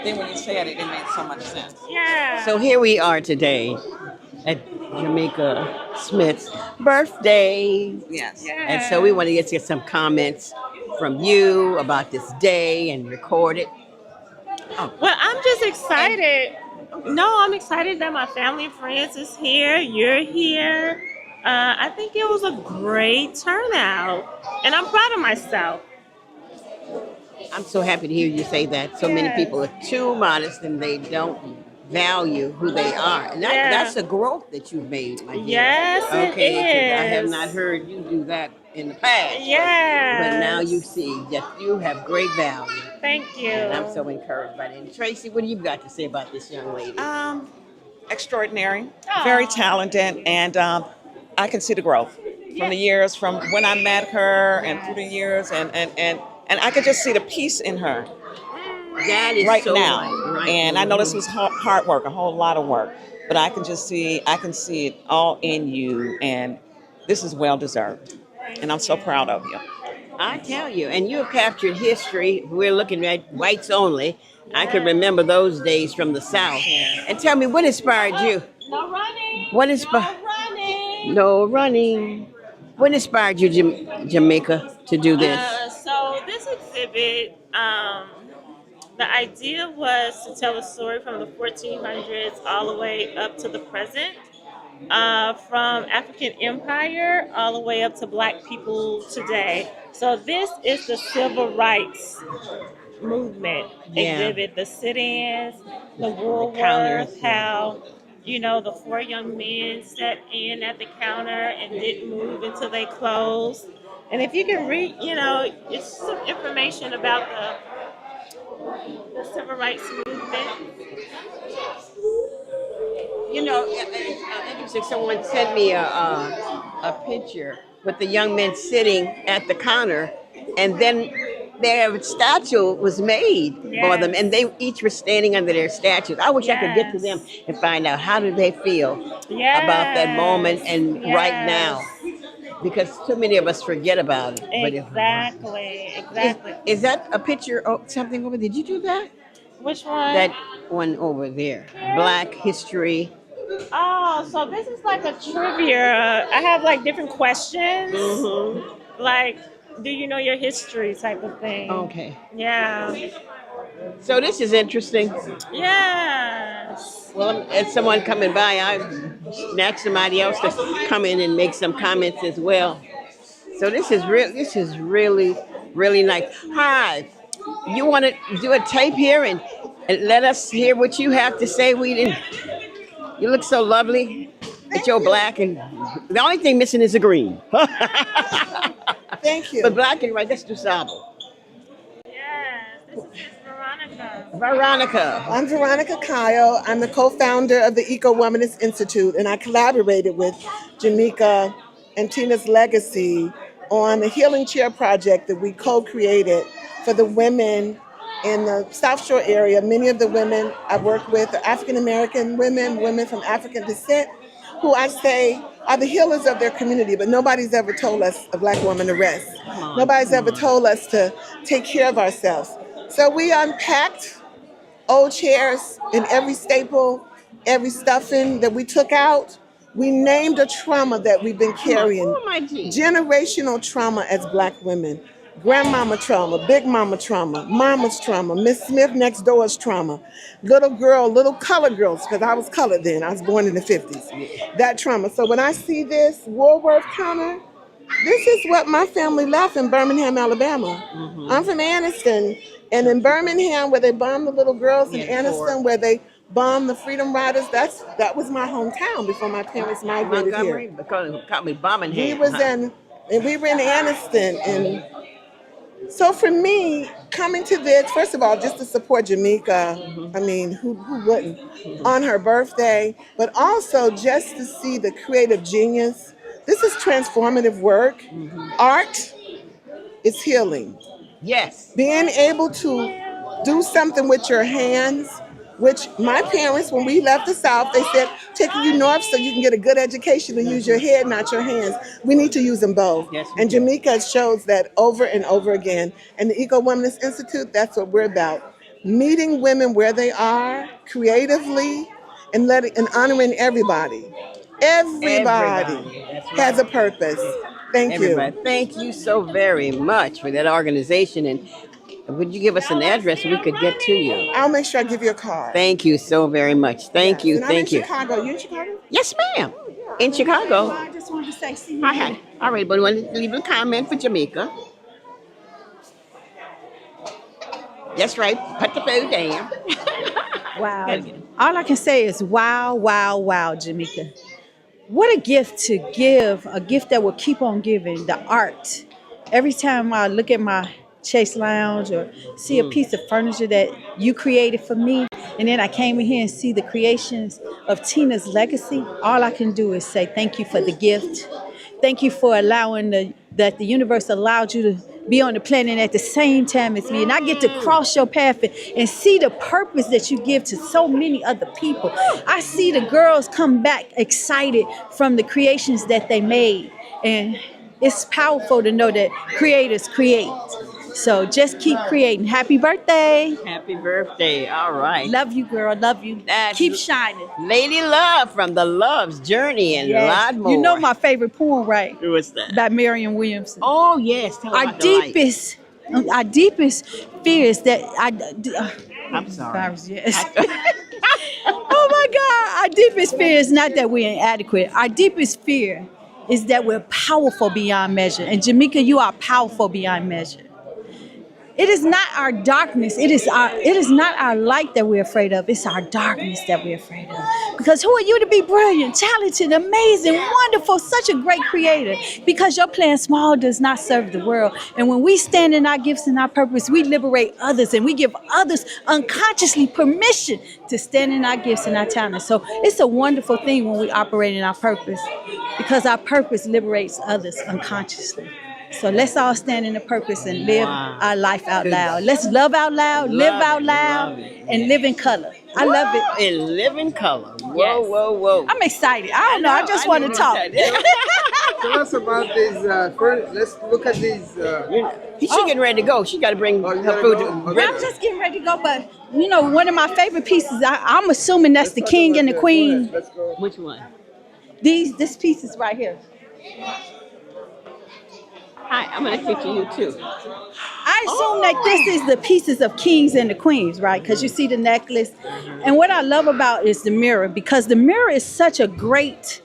then when you said it, it made so much sense. Yeah. So here we are today at Jamaica Smith's birthday. Yes. And so we want to get some comments from you about this day and record it. Well, I'm just excited. No, I'm excited that my family and friends is here. You're here. I think it was a great turnout, and I'm proud of myself. I'm so happy to hear you say that. So many people are too modest and they don't value who they are. And that's a growth that you've made, my dear. Yes, Okay, it 'cause I have is. not heard you do that in the past. Yes. But now you see that you have great value. Thank you. And I'm so encouraged by that. And Tracy, what do you got to say about this young lady? Extraordinary, Aw. very talented, and I can see the growth from the years from when I met her and through the years, and I could just see the peace in her That is right so now. right. And I know this was hard work, a whole lot of work, but I can see it all in you, and this is well deserved. And I'm so proud of you. I tell you, and you have captured history. We're looking at whites only. I can remember those days from the South. And tell me, what inspired you? No running. What inspired? No running. No running. What inspired you, Jamaica, to do this? So this exhibit, the idea was to tell a story from the 1400s all the way up to the present, from African Empire all the way up to Black people today. So this is the civil rights movement exhibit, the sit-ins, the Woolworth, counters, how the four young men sat in at the counter and didn't move until they closed. And if you can read, it's some information about the civil rights movement. Interesting. Someone sent me a picture with the young men sitting at the counter, and then their statue was made for them, and they each were standing under their statues. I wish I could get to them and find out how did they feel about that moment and right now, because too many of us forget about it. Exactly. Is that a picture of something over? Did you do that? Which one? That one over there. Black history. Oh, so this is like a trivia. I have like different questions. Mm-hmm. Like, do you know your history type of thing? Okay. Yeah. So this is interesting. Yes. Well, as someone coming by, I snatched somebody else to come in and make some comments as well. So this is real. This is really, really nice. Hi, you want to do a tape here and let us hear what you have to say? We didn't. You look so lovely. But you're black, and the only thing missing is the green. Thank you. But black and white, that's DuSable. Yes. This is Veronica. Veronica. I'm Veronica Kyle. I'm the co-founder of the Eco Womanist Institute, and I collaborated with Jamaica and Teena's Legacy on the Healing Chair project that we co-created for the women in the South Shore area. Many of the women I work with are African American women, women from African descent, who I say are the healers of their community, but nobody's ever told us, a black woman, to rest. Nobody's ever told us to take care of ourselves. So we unpacked old chairs and every staple, every stuffing that we took out. We named a trauma that we've been carrying. Generational trauma as black women. Grandmama trauma, big mama trauma, mama's trauma, Miss Smith next door's trauma, little girl, little colored girls, because I was colored then. I was born in the 50s. That trauma. So when I see this Woolworth counter, this is what my family left in Birmingham, Alabama. Mm-hmm. I'm from Anniston. And in Birmingham, where they bombed the little girls, in Anniston, where they bombed the Freedom Riders, that was my hometown before my parents migrated Montgomery, here. Because it caught me bombing We here. was in, and we were in Anniston, and so for me, coming to this, first of all, just to support Jamaica, I mean, who wouldn't, on her birthday, but also just to see the creative genius. This is transformative work. Art is healing. Yes. Being able to do something with your hands, which my parents, when we left the South, they said, taking you north so you can get a good education and use your head, not your hands. We need to use them both. Yes, and Jamaica shows that over and over again. And the Eco Womanist Institute, that's what we're about. meeting women where they are creatively and letting and honoring everybody. Everybody Everybody. That's has a right. purpose. Thank you. Everybody. Thank you so very much for that organization. And would you give us an address so we could get to you? I'll make sure I give you a card. Thank you so very much. Thank Yes. you. And I'm in Thank you. Chicago. You in Chicago? Yes, ma'am. In Well, Chicago. I just wanted to say, see you. Hi, hi. All right, but want to leave a comment for Jamaica. That's right. Put the food down. Wow. All I can say is wow, wow, wow, Jamaica. What a gift to give, a gift that will keep on giving, the art. Every time I look at my Chase Lounge or see a piece of furniture that you created for me, and then I came in here and see the creations of Tina's legacy, all I can do is say thank you for the gift. Thank you for allowing that the universe allowed you to be on the planet at the same time as me. And I get to cross your path and see the purpose that you give to so many other people. I see the girls come back excited from the creations that they made. And it's powerful to know that creators create. So just keep creating. Happy birthday. Happy birthday. All right. Love you, girl. Love you. That's Keep shining. Lady Love from the Love's Journey and a Yes. lot more. You know my favorite poem, right? What's that? By Marion Williamson. Oh, yes. Tell Our about the light. deepest fear is that I'm sorry. yes. Oh my God! Our deepest fear is not that we're inadequate. Our deepest fear is that we're powerful beyond measure. And Jamaica, you are powerful beyond measure. It is not our darkness. It is not our light that we're afraid of. It's our darkness that we're afraid of. Because who are you to be brilliant, talented, amazing, wonderful, such a great creator? Because your plan small does not serve the world. And when we stand in our gifts and our purpose, we liberate others and we give others unconsciously permission to stand in our gifts and our talents. So it's a wonderful thing when we operate in our purpose because our purpose liberates others unconsciously. So let's all stand in the purpose and live our life out loud. Let's love out loud, live out loud, and live in color. I love it. And live in color. Whoa, Yes. whoa, whoa. I'm excited. I don't know. I just want to talk. Tell us about these. First, let's look at these. She getting ready to go. She got to bring you her gotta food. go? To, Okay. I'm just getting ready to go, but you know, one of my favorite pieces. I'm assuming that's the king and the queen. Let's go. Which one? This piece is right here. Hi, I'm going to picture you too. I assume that this is the pieces of kings and the queens, right? Because you see the necklace. And what I love about is the mirror, because the mirror is such a great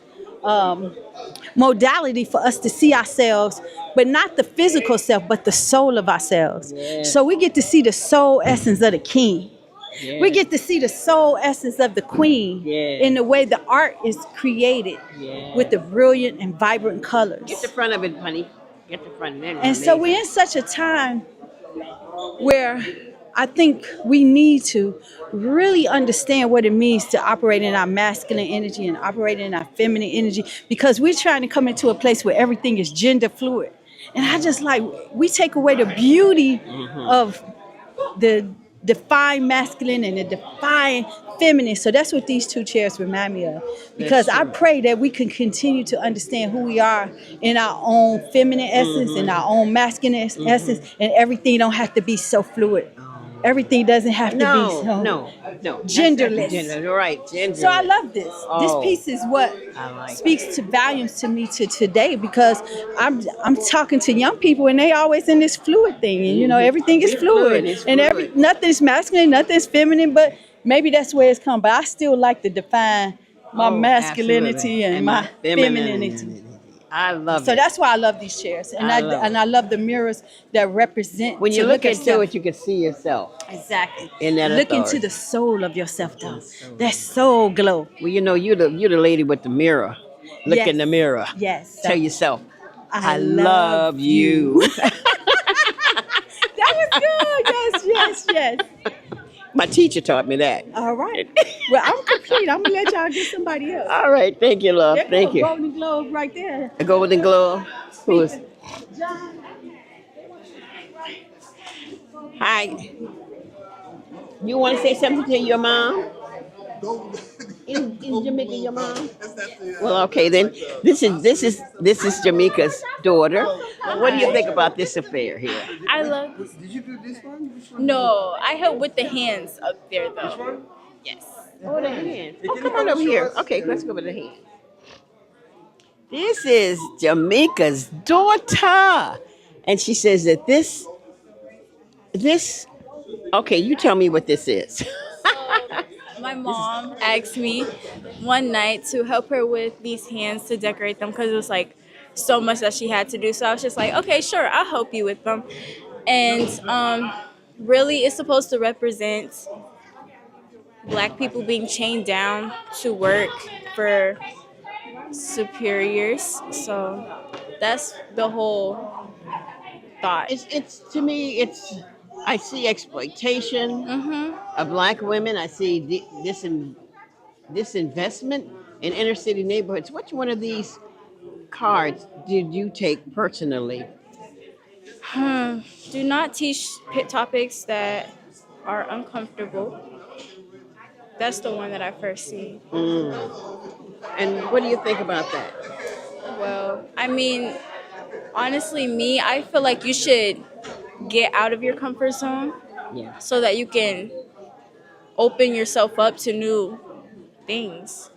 modality for us to see ourselves, but not the physical self, but the soul of ourselves. Yes. So we get to see the soul essence of the king. We get to see the soul essence of the queen in the way the art is created with the brilliant and vibrant colors. Get the front of it, honey. Get the front of it. And so we're in such a time where I think we need to really understand what it means to operate in our masculine energy and operate in our feminine energy, because we're trying to come into a place where everything is gender fluid. And I just like, we take away the beauty of the defined masculine and the defined feminine. So that's what these two chairs remind me of. Because I pray that we can continue to understand who we are in our own feminine essence, in our own masculine essence, and everything don't have to be so fluid. Everything doesn't have to be so genderless. Gender, right, gender. So I love this. This piece is what speaks to volumes to me to today, because I'm talking to young people and they always in this fluid thing, and you know everything is fluid, and nothing's masculine, nothing's feminine, but maybe that's where it's come. But I still like to define my masculinity and my femininity. I love it. So that's why I love these chairs, and I love the mirrors that represent. When you to look at into self. it, you can see yourself. Exactly. In that look authority. into the soul of yourself, though. That soul glow. Well, you know, you're the lady with the mirror. Look Yes. in the mirror. Yes. Tell yourself, I I love you. That was good. Yes. My teacher taught me that. All right. Well, I'm complete. I'm gonna let y'all get somebody else. All right, thank you, love. There go Thank you. Golden Globe right there. A golden glove. Who is? John. Hi. You want to say something to your mom? in Jamaica, your mom? Well, okay then. This is Jamaica's daughter. What do you think about this affair here? I love. Did you do this one? Which one? No, I help with the hands up there though. Which one? Yes. Oh, the hands. Hey, Oh, can come you on come over show here. us? Okay, let's go with the hands. This is Jamaica's daughter, and she says that this. Okay, you tell me what this is. My mom asked me one night to help her with these hands to decorate them because it was like so much that she had to do. So I was just like, okay, sure, I'll help you with them. And really, it's supposed to represent Black people being chained down to work for superiors. So that's the whole thought. It's to me. I see exploitation of black women. I see this investment in inner city neighborhoods. Which one of these cards did you take personally? Do not teach topics that are uncomfortable. That's the one that I first see. And what do you think about that? Well, I mean, honestly, me, I feel like you should get out of your comfort zone Yeah. so that you can open yourself up to new things,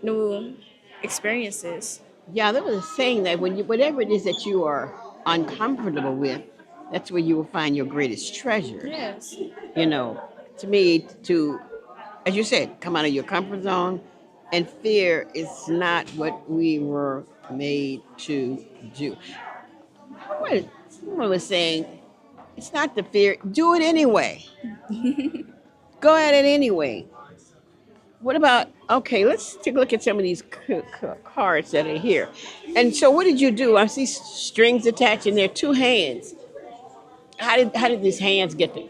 new experiences. Yeah, there was a saying that when you, whatever it is that you are uncomfortable with, that's where you will find your greatest treasures. Yes. You know, to me, to, as you said, come out of your comfort zone, and fear is not what we were made to do. Someone was saying, it's not the fear, do it anyway. Go at it anyway. What about, okay, let's take a look at some of these cards that are here. And so what did you do? I see strings attached and there are two hands. How did these hands get there?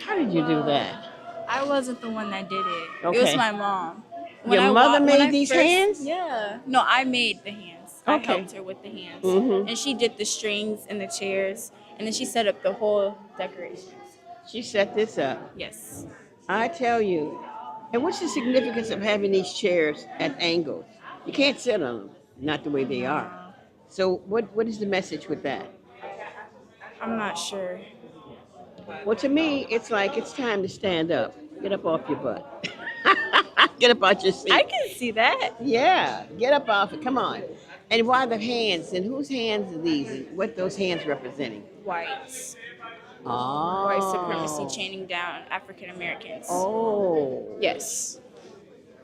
How did you do that? I wasn't the one that did it. It Okay. was my mom. Your mother when made these hands? Yeah. No, I made the hands. I Okay. helped her with the hands. Mhm. And she did the strings and the chairs. And then she set up the whole decorations. She set this up. Yes. I tell you. And what's the significance of having these chairs at angles? You can't sit on them, not the way they are. So what is the message with that? I'm not sure. Well, to me, it's like it's time to stand up. Get up off your butt. Get up out your seat. I can see that. Yeah, get up off it. Come on. And why the hands? And whose hands are these? And what those hands representing? Whites. Oh. White supremacy chaining down African Americans. Oh. Yes.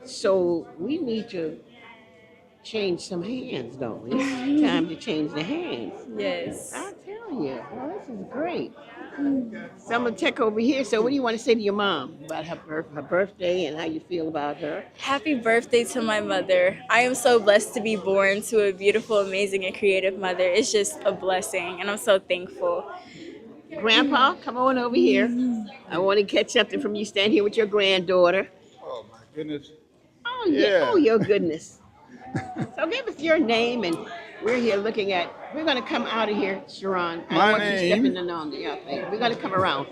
So we need to change some hands, don't we? It's time to change the hands. Yes. I tell you. Well, this is great. So I'm going to check over here. So what do you want to say to your mom about her birthday and how you feel about her? Happy birthday to my mother. I am so blessed to be born to a beautiful, amazing, and creative mother. It's just a blessing, and I'm so thankful. Grandpa, come on over here. I want to catch something from you. Stand here with your granddaughter. Oh my goodness. Oh, yeah. Yeah. Oh, your goodness. So give us your name, and we're here looking at, we're going to come out of here, Sharon. I My want you name- stepping in on the other thing. We're going to come around.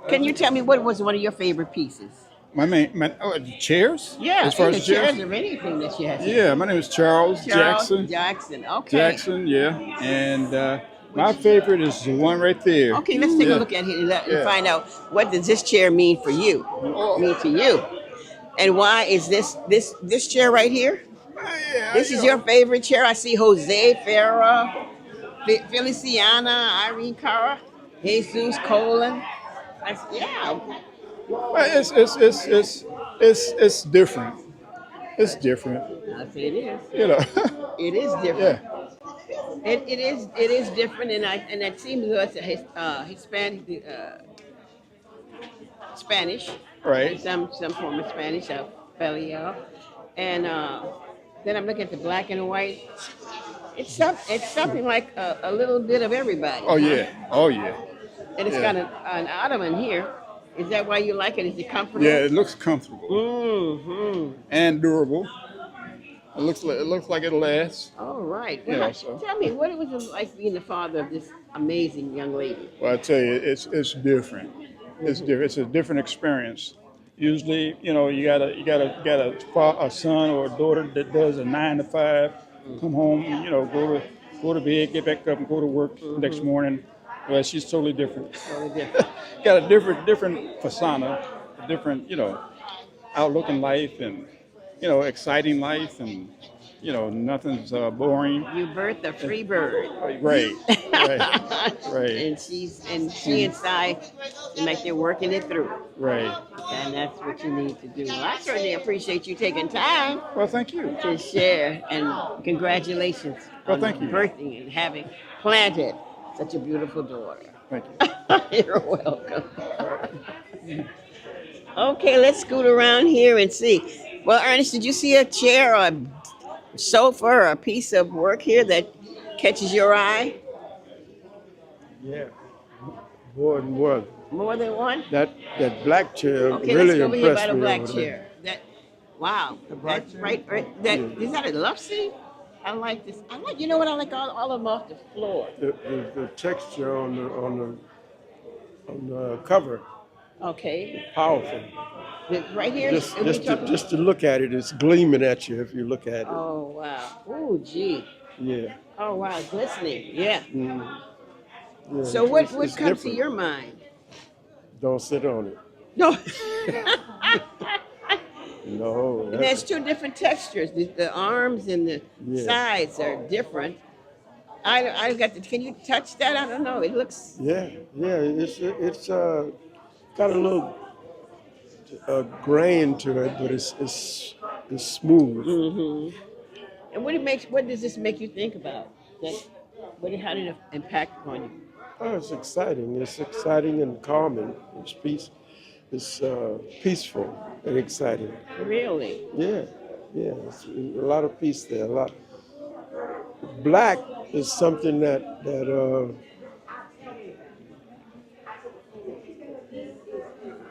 Can you tell me what was one of your favorite pieces? The chairs? Yeah, As far either as the chairs? chairs or anything that she has. Yeah, my name is Charles Jackson. Jackson, okay. Jackson, yeah. And my favorite is the one right there. Okay, let's take Yeah. a look at it and Yeah. find out what does this chair mean for you, mean to you, and why is this chair right here? Yeah, This is your favorite chair. I see Jose Ferra, Feliciana, Irene Cara, Jesus Colon. Yeah. Well, it's different. It's different. I say it is. You know. It is different. Yeah. It is different, and it seems to us Hispanic, Spanish, Right. some form of Spanish, Pelio, and then I'm looking at the black and white. It's something like a little bit of everybody. Oh huh? yeah. Oh yeah. And it's Yeah. got an ottoman here. Is that why you like it? Is it comfortable? Yeah. It looks comfortable Mm-hmm. and durable. It looks like it'll last. All right. Yeah, Well, so- tell me, what was it like being the father of this amazing young lady? Well, I tell you, it's different. It's different. It's a different experience. Usually, you got a son or a daughter that does a 9 to 5, come home, go to bed, get back up, and go to work next morning. Well, she's totally different. Totally different. Got a different persona, a different outlook in life, and exciting life, and nothing's boring. You birthed a free bird. Right, right, right, And she inside seem like they're working it through. right. And that's what you need to do. Well, I certainly appreciate you taking time Well, thank you. to share, and congratulations Well, on thank you. birthing and having planted such a beautiful daughter. Thank you. You're welcome. Okay, let's scoot around here and see. Well, Ernest, did you see a chair or a sofa or a piece of work here that catches your eye? Yeah, more than one. More than one? That black chair Okay, really let's go over here by impressed the me black over there. chair. Wow, black that's chair? right. That is that a love seat? I like this. You know what? I like all of them off the floor. The texture on the cover, Okay, powerful. right here. Just to look at it, it's gleaming at you if you look at it. Oh wow. Oh gee. Yeah. Oh wow, glistening. Yeah. Yeah, So what it's comes to different. your mind? Don't sit on it. No. No. And there's two different textures. The arms and the Yeah. sides are different. I got the. Can you touch that? I don't know. It looks. Yeah. It's got a little grain to it, but it's smooth. Mm-hmm. And what does this make you think about? How did it impact on you? Oh, it's exciting. It's exciting and calming. It's peaceful and exciting. Really? Yeah. It's a lot of peace there. A lot. Black is something that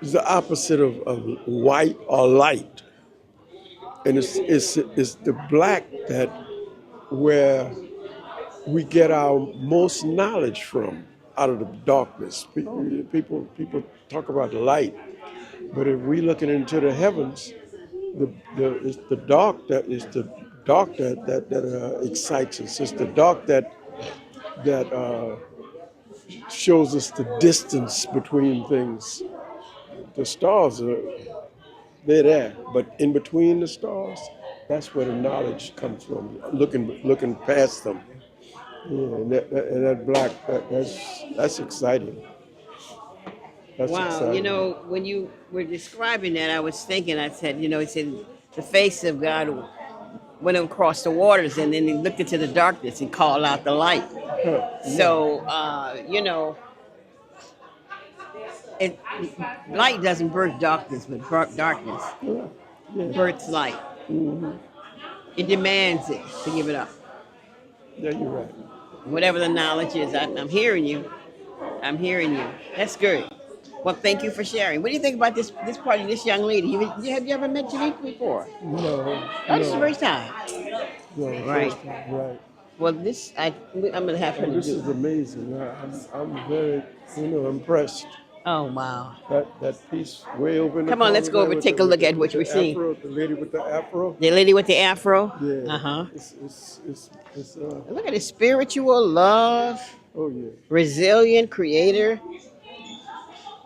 is the opposite of white or light, and it's the black that where we get our most knowledge from, out of the darkness. People talk about light, but if we looking into the heavens, it's the dark that excites us. It's the dark that shows us the distance between things. The stars they're there, but in between the stars, that's where the knowledge comes from. Looking past them. Yeah, and that black, that's exciting. That's Wow. exciting. When you were describing that, I was thinking. I said, it said the face of God went across the waters, and then he looked into the darkness and called out the light. So, light doesn't birth darkness, but darkness births light. It demands it to give it up. Yeah, you're right. Whatever the knowledge is, I'm hearing you. I'm hearing you. That's good. Well, thank you for sharing. What do you think about this party, this young lady? Have you ever met Janique before? No. Oh, this is the first time. No, Right. Right. Well, I'm gonna have her Oh, to this do. is amazing. I'm very, impressed. Oh wow. That piece way over in the Come on, let's corner go there over and with take the- a look with at what the you're seeing. afro, the lady with the afro. The lady with the afro. Yeah. Uh huh. It's Look at it, spiritual love, oh yeah. resilient, creator.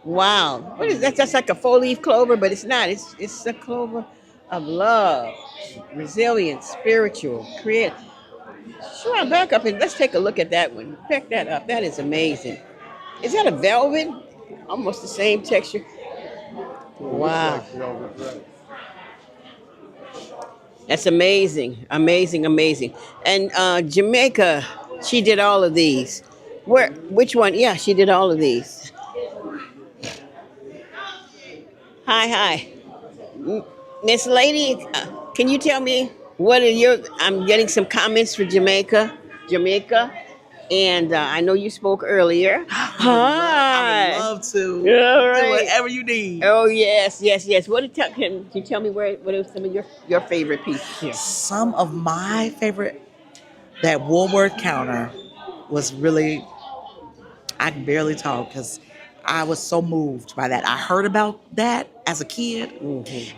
Wow. What is that? That's like a 4-leaf clover, but it's not. It's a clover of love, resilience, spiritual, creative. Sure, back up and let's take a look at that one. Pick that up. That is amazing. Is that a velvet? Almost the same texture. Wow. Looks like velvet, right. That's amazing. Amazing, amazing. And Jamaica, she did all of these. Which one? Yeah, she did all of these. Hi. Miss Lady, can you tell me I'm getting some comments for Jamaica. And I know you spoke earlier. Hi. I would love to. All Do right. whatever you need. Oh yes. Can you tell me what are some of your favorite pieces here? Some of my favorite, that Woolworth counter was really, I can barely talk because I was so moved by that. I heard about that as a kid,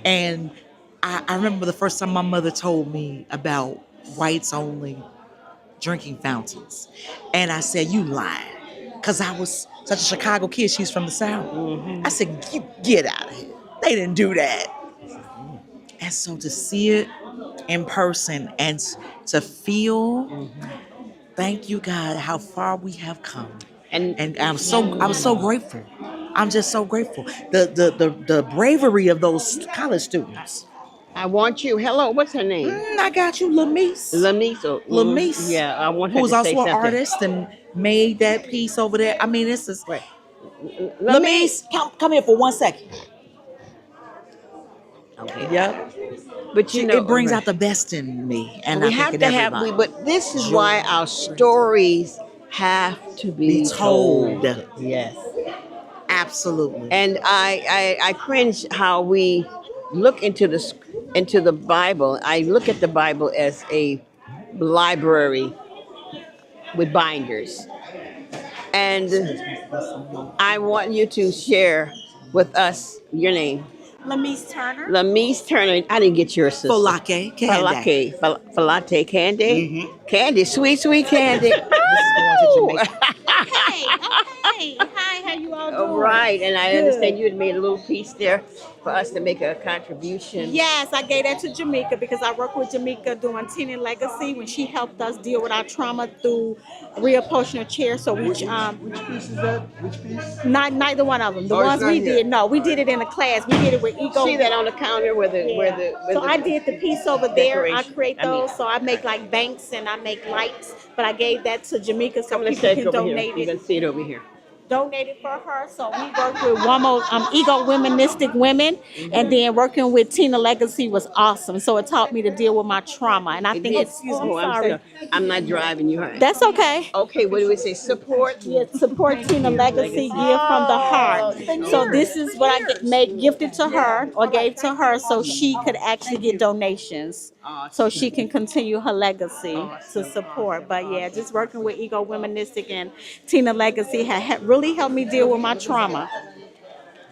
and I remember the first time my mother told me about whites only drinking fountains, and I said, "You lying," because I was such a Chicago kid. She's from the South. I said, "You get out of here. They didn't do that." And so to see it in person and to feel, thank you God, how far we have come. And I was so grateful. I'm just so grateful. The bravery of those college students. I want you. Hello, what's her name? I got you, Lamise. Lamise. Lamise. Yeah, I want her Who's to say also an something. artist and made that piece over there. I mean, this is Wait. Lamise. Come here for 1 second. Okay. Yep. But you know, It brings out the best in me, and we I think have in to have. everybody. But this is why our stories have to be told. Yes. Absolutely. And I cringe how we look into the Bible. I look at the Bible as a library with binders. And I want you to share with us your name. Lamise Turner. Lamise Turner. I didn't get your sister. Falake Candy. Falate Candy. Candy. Sweet, sweet candy. Okay, okay. Hi, how you all doing? All right, and I Good. understand you had made a little piece there for us to make a contribution. Yes, I gave that to Jamaica because I work with Jamaica doing Teena Legacy when she helped us deal with our trauma through reupholstering chairs. So we Which piece is that? Which piece? neither one of them. The Oh, it's ones not we here. did, no, we did it in a class. We did it with ego. See that on the counter where the So I did the piece over there. I decoration. create I mean- those. So I make like banks and I make lights. But I gave that to Jamaica so Come on, let's people take can it over donate here. You it. can see it over here. Donated for her. So we work with ego womenistic women, and then working with Teena Legacy was awesome. So it taught me to deal with my trauma, and I think it's. Excuse Oh, me, I'm sorry. I'm not driving you home. That's okay. Okay, what do we say? Support. Yeah, support Teena Legacy, give from the heart. So this is what I made gifted to her or gave to her, so she could actually get donations, so she can continue her legacy to support. But yeah, just working with Ego Womenistic and Teena Legacy had really helped me deal with my trauma.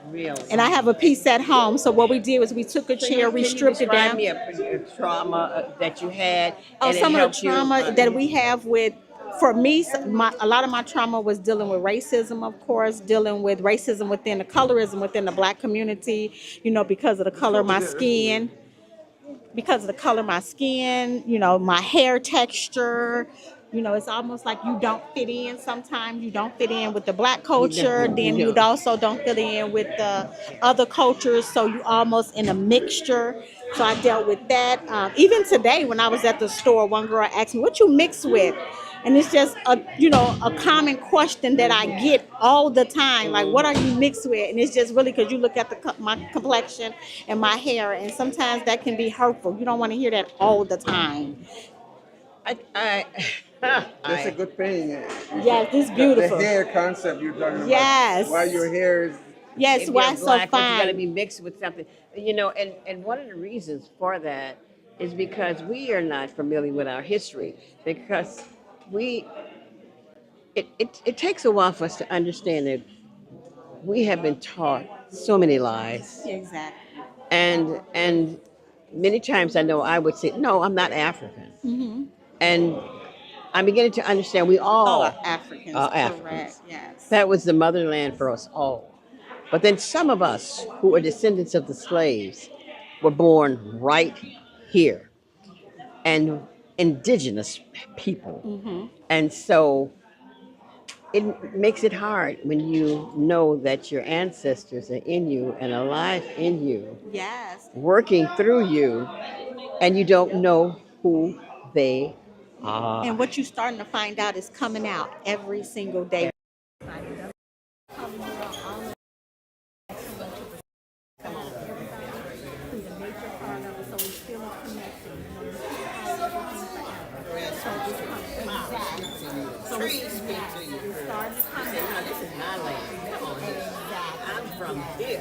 Really. And I have a piece at home. So what we did was we took a chair, we stripped it Describe down. me a trauma that you had. Oh, and it some of helped the trauma you, that we have with, for me, a lot of my trauma was dealing with racism, of course, dealing with racism within the colorism within the Black community, because of the color of my skin. Because of the color of my skin, my hair texture. It's almost like you don't fit in sometimes. You don't fit in with the Black culture. Then you also don't fit in with the other cultures. So you almost in a mixture. So I dealt with that. Even today when I was at the store, one girl asked me, what you mix with? And it's just a common question that I get all the time. Like, what are you mixed with? And it's just really because you look at my complexion and my hair, and sometimes that can be hurtful. You don't want to hear that all the time. That's a good thing. Yes, it's beautiful. The hair concept you're talking about. Yes. Why your hair is. Yes, if why you're so Black, but you got to fine? be mixed with something. And one of the reasons for that is because we are not familiar with our history. Because it takes a while for us to understand that we have been taught so many lies. Exactly. And many times I know I would say, no, I'm not African. Mm-hmm. And I'm beginning to understand we all are Africans. are Correct. Africans. Yes. That was the motherland for us all. But then some of us who are descendants of the slaves were born right here, and indigenous people. Mm-hmm. And so it makes it hard when you know that your ancestors are in you and alive in you, Yes. working through you, and you don't know who they are. And what you're starting to find out is coming out every single day. Trees speak to you. This is my land. Come on here. I'm from here.